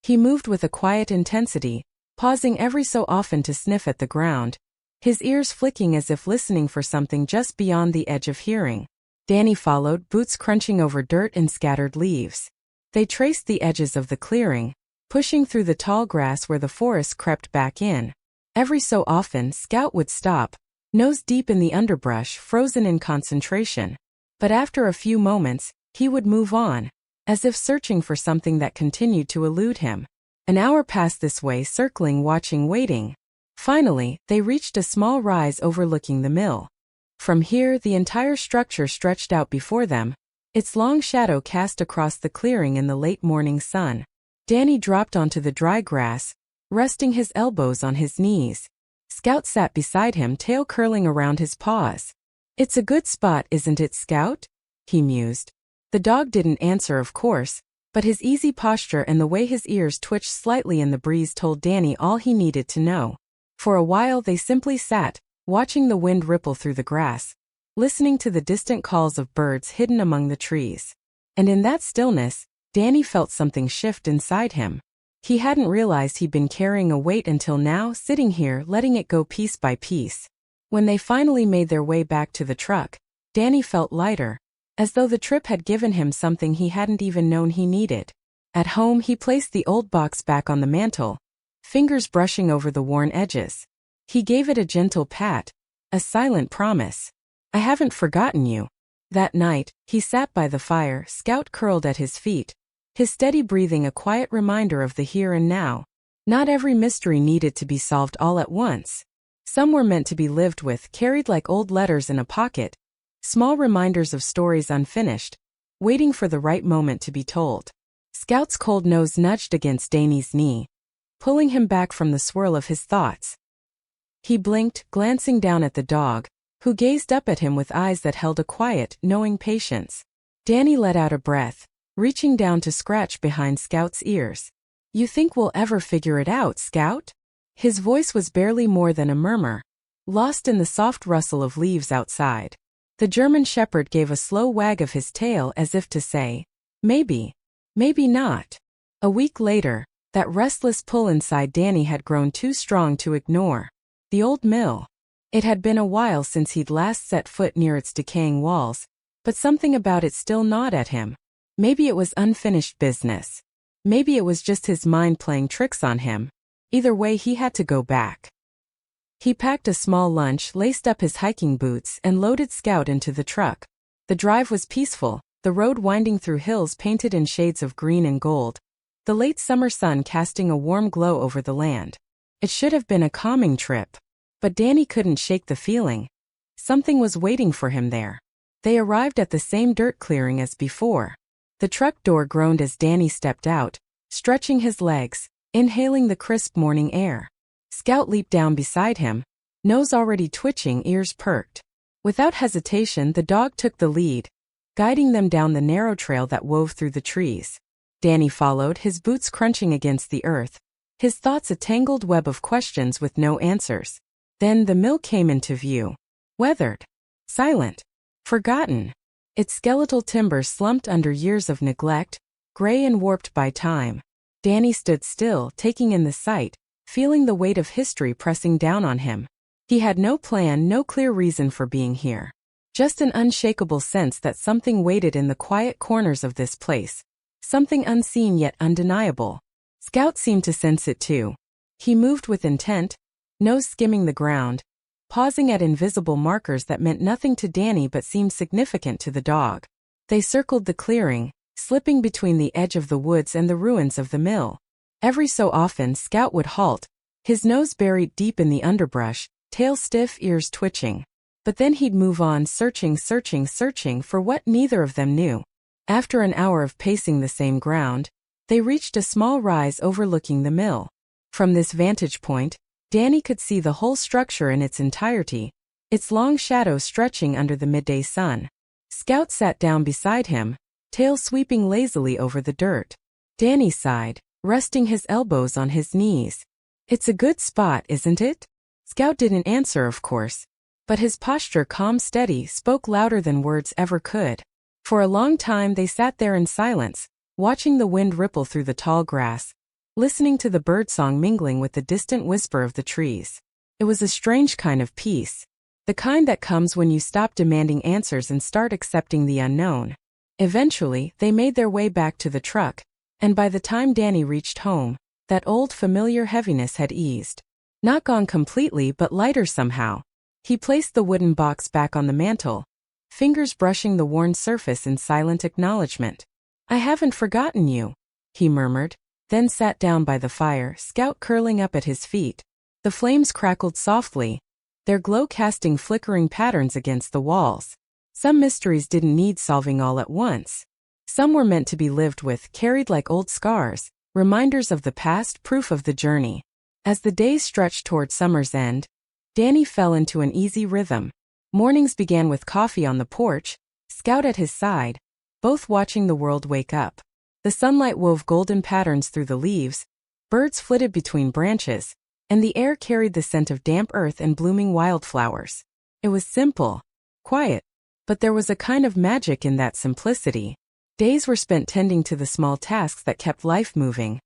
He moved with a quiet intensity, pausing every so often to sniff at the ground, his ears flicking as if listening for something just beyond the edge of hearing. Danny followed, boots crunching over dirt and scattered leaves. They traced the edges of the clearing, pushing through the tall grass where the forest crept back in. Every so often, Scout would stop, nose deep in the underbrush, frozen in concentration. But after a few moments, he would move on, as if searching for something that continued to elude him. An hour passed this way, circling, watching, waiting. Finally, they reached a small rise overlooking the mill. From here, the entire structure stretched out before them, its long shadow cast across the clearing in the late morning sun. Danny dropped onto the dry grass, resting his elbows on his knees. Scout sat beside him, tail curling around his paws. "It's a good spot, isn't it, Scout?" he mused. The dog didn't answer, of course, but his easy posture and the way his ears twitched slightly in the breeze told Danny all he needed to know. For a while they simply sat, watching the wind ripple through the grass, listening to the distant calls of birds hidden among the trees. And in that stillness, Danny felt something shift inside him. He hadn't realized he'd been carrying a weight until now, sitting here letting it go piece by piece. When they finally made their way back to the truck, Danny felt lighter, as though the trip had given him something he hadn't even known he needed. At home, he placed the old box back on the mantel, fingers brushing over the worn edges. He gave it a gentle pat, a silent promise. "I haven't forgotten you." That night, he sat by the fire, Scout curled at his feet, his steady breathing a quiet reminder of the here and now. Not every mystery needed to be solved all at once. Some were meant to be lived with, carried like old letters in a pocket, small reminders of stories unfinished, waiting for the right moment to be told. Scout's cold nose nudged against Danny's knee, pulling him back from the swirl of his thoughts. He blinked, glancing down at the dog, who gazed up at him with eyes that held a quiet, knowing patience. Danny let out a breath, reaching down to scratch behind Scout's ears. "You think we'll ever figure it out, Scout?" His voice was barely more than a murmur, lost in the soft rustle of leaves outside. The German shepherd gave a slow wag of his tail as if to say, "Maybe, maybe not." A week later, that restless pull inside Danny had grown too strong to ignore. The old mill. It had been a while since he'd last set foot near its decaying walls, but something about it still gnawed at him. Maybe it was unfinished business. Maybe it was just his mind playing tricks on him. Either way, he had to go back. He packed a small lunch, laced up his hiking boots, and loaded Scout into the truck. The drive was peaceful, the road winding through hills painted in shades of green and gold, the late summer sun casting a warm glow over the land. It should have been a calming trip. But Danny couldn't shake the feeling. Something was waiting for him there. They arrived at the same dirt clearing as before. The truck door groaned as Danny stepped out, stretching his legs, inhaling the crisp morning air. Scout leaped down beside him, nose already twitching, ears perked. Without hesitation, the dog took the lead, guiding them down the narrow trail that wove through the trees. Danny followed, his boots crunching against the earth, his thoughts a tangled web of questions with no answers. Then the mill came into view. Weathered, silent, forgotten. Its skeletal timber slumped under years of neglect, gray and warped by time. Danny stood still, taking in the sight, feeling the weight of history pressing down on him. He had no plan, no clear reason for being here. Just an unshakable sense that something waited in the quiet corners of this place. Something unseen yet undeniable. Scout seemed to sense it too. He moved with intent, nose skimming the ground, pausing at invisible markers that meant nothing to Danny but seemed significant to the dog. They circled the clearing, slipping between the edge of the woods and the ruins of the mill. Every so often, Scout would halt, his nose buried deep in the underbrush, tail stiff, ears twitching. But then he'd move on, searching for what neither of them knew. After an hour of pacing the same ground, they reached a small rise overlooking the mill. From this vantage point, Danny could see the whole structure in its entirety, its long shadow stretching under the midday sun. Scout sat down beside him, tail sweeping lazily over the dirt. Danny sighed, resting his elbows on his knees. "It's a good spot, isn't it?" Scout didn't answer, of course, but his posture, calm, steady, spoke louder than words ever could. For a long time they sat there in silence, watching the wind ripple through the tall grass, listening to the birdsong mingling with the distant whisper of the trees. It was a strange kind of peace, the kind that comes when you stop demanding answers and start accepting the unknown. Eventually, they made their way back to the truck, and by the time Danny reached home, that old familiar heaviness had eased. Not gone completely, but lighter somehow. He placed the wooden box back on the mantel, fingers brushing the worn surface in silent acknowledgement. "I haven't forgotten you," he murmured, then sat down by the fire, Scout curling up at his feet. The flames crackled softly, their glow casting flickering patterns against the walls. Some mysteries didn't need solving all at once. Some were meant to be lived with, carried like old scars, reminders of the past, proof of the journey. As the days stretched toward summer's end, Danny fell into an easy rhythm. Mornings began with coffee on the porch, Scout at his side, both watching the world wake up. The sunlight wove golden patterns through the leaves, birds flitted between branches, and the air carried the scent of damp earth and blooming wildflowers. It was simple, quiet, but there was a kind of magic in that simplicity. Days were spent tending to the small tasks that kept life moving.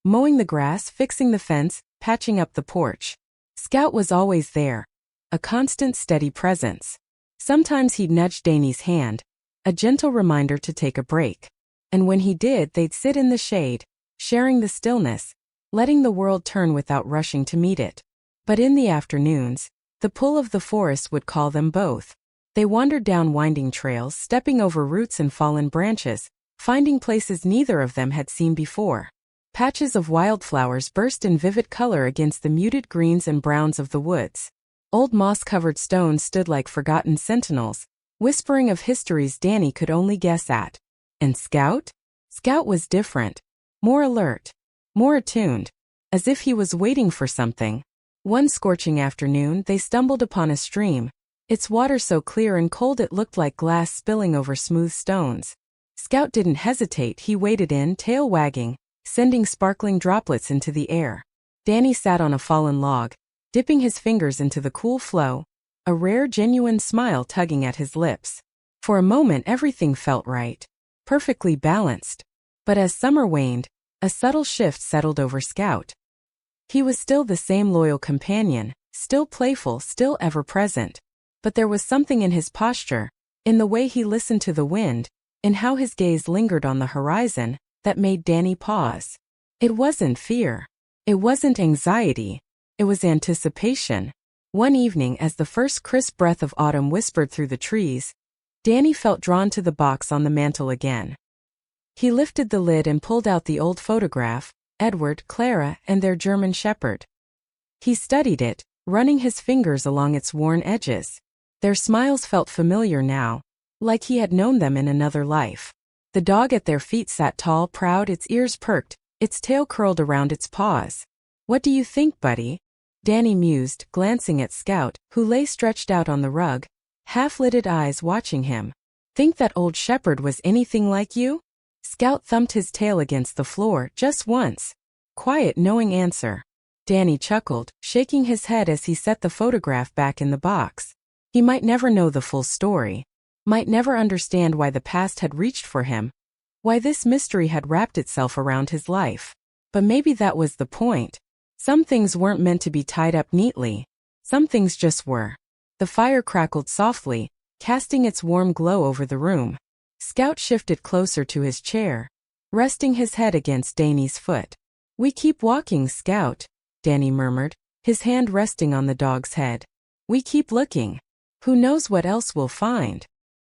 Mowing the grass, fixing the fence, patching up the porch. Scout was always there, a constant steady presence. Sometimes he'd nudge Danny's hand, a gentle reminder to take a break. And when he did, they'd sit in the shade, sharing the stillness, letting the world turn without rushing to meet it. But in the afternoons, the pull of the forest would call them both. They wandered down winding trails, stepping over roots and fallen branches, finding places neither of them had seen before. Patches of wildflowers burst in vivid color against the muted greens and browns of the woods. Old moss-covered stones stood like forgotten sentinels, whispering of histories Danny could only guess at. And Scout? Scout was different, more alert, more attuned, as if he was waiting for something. One scorching afternoon, they stumbled upon a stream, its water so clear and cold it looked like glass spilling over smooth stones. Scout didn't hesitate, he waded in, tail wagging, sending sparkling droplets into the air. Danny sat on a fallen log, dipping his fingers into the cool flow, a rare, genuine smile tugging at his lips. For a moment everything felt right, perfectly balanced. But as summer waned, a subtle shift settled over Scout. He was still the same loyal companion, still playful, still ever-present. But there was something in his posture, in the way he listened to the wind, in how his gaze lingered on the horizon, that made Danny pause. It wasn't fear. It wasn't anxiety. It was anticipation. One evening, as the first crisp breath of autumn whispered through the trees, Danny felt drawn to the box on the mantel again. He lifted the lid and pulled out the old photograph, Edward, Clara, and their German shepherd. He studied it, running his fingers along its worn edges. Their smiles felt familiar now, like he had known them in another life. The dog at their feet sat tall, proud, its ears perked, its tail curled around its paws. "What do you think, buddy?" Danny mused, glancing at Scout, who lay stretched out on the rug, half-lidded eyes watching him. "Think that old shepherd was anything like you?" Scout thumped his tail against the floor, just once. Quiet, knowing answer. Danny chuckled, shaking his head as he set the photograph back in the box. He might never know the full story, might never understand why the past had reached for him, why this mystery had wrapped itself around his life. But maybe that was the point. Some things weren't meant to be tied up neatly. Some things just were. The fire crackled softly, casting its warm glow over the room. Scout shifted closer to his chair, resting his head against Danny's foot. "We keep walking, Scout," Danny murmured, his hand resting on the dog's head. "We keep looking. Who knows what else we'll find?"